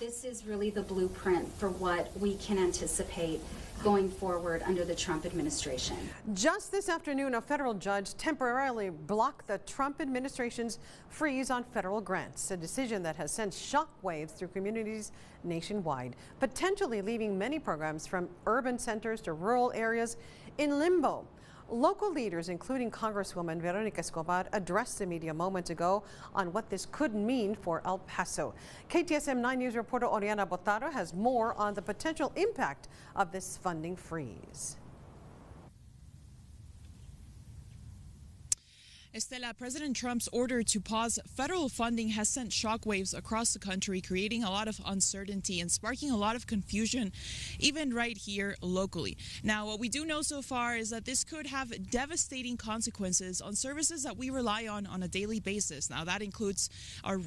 This is really the blueprint for what we can anticipate going forward under the Trump administration. Just this afternoon, a federal judge temporarily blocked the Trump administration's freeze on federal grants, a decision that has sent shockwaves through communities nationwide, potentially leaving many programs from urban centers to rural areas in limbo. Local leaders, including Congresswoman Veronica Escobar, addressed the media moments ago on what this could mean for El Paso. KTSM 9 News reporter Oriana Botaro has more on the potential impact of this funding freeze. Estela, President Trump's order to pause federal funding has sent shockwaves across the country, creating a lot of uncertainty and sparking a lot of confusion, even right here locally. Now, what we do know so far is that this could have devastating consequences on services that we rely on a daily basis. Now, that includes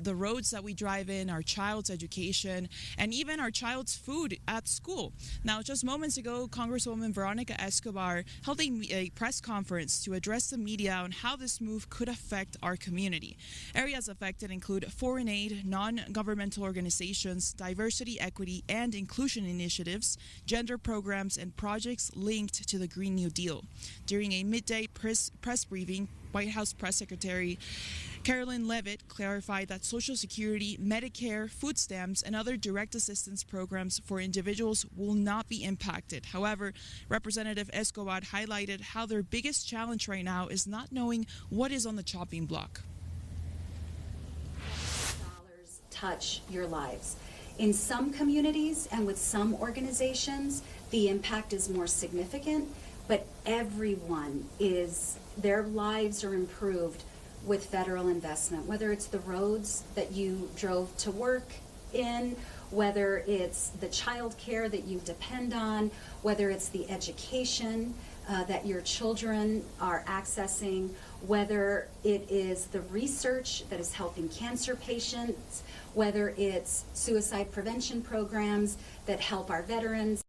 the roads that we drive in, our child's education, and even our child's food at school. Now, just moments ago, Congresswoman Veronica Escobar held a press conference to address the media on how this move could affect our community. Areas affected include foreign aid, non-governmental organizations, diversity, equity, and inclusion initiatives, gender programs, and projects linked to the Green New Deal. During a midday press briefing, White House Press Secretary Carolyn Leavitt clarified that Social Security, Medicare, food stamps, and other direct assistance programs for individuals will not be impacted. However, Representative Escobar highlighted how their biggest challenge right now is not knowing what is on the chopping block. Dollars touch your lives. In some communities and with some organizations, the impact is more significant, but their lives are improved with federal investment, whether it's the roads that you drove to work in, whether it's the child care that you depend on, whether it's the education that your children are accessing, whether it is the research that is helping cancer patients, whether it's suicide prevention programs that help our veterans.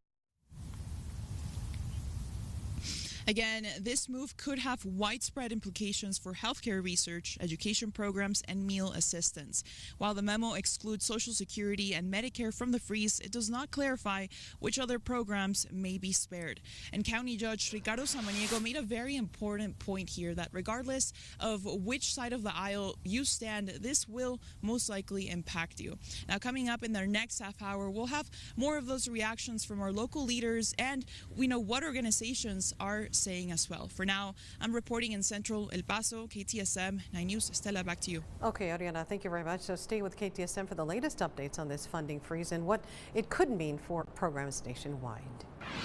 Again, this move could have widespread implications for healthcare research, education programs, and meal assistance. While the memo excludes Social Security and Medicare from the freeze, it does not clarify which other programs may be spared. And County Judge Ricardo Samaniego made a very important point here that regardless of which side of the aisle you stand, this will most likely impact you. Now, coming up in their next half hour, we'll have more of those reactions from our local leaders, and we know what organizations are saying as well. For now, I'm reporting in Central El Paso, KTSM 9 News. Estela, back to you. Okay, Ariana, thank you very much. So stay with KTSM for the latest updates on this funding freeze and what it could mean for programs nationwide.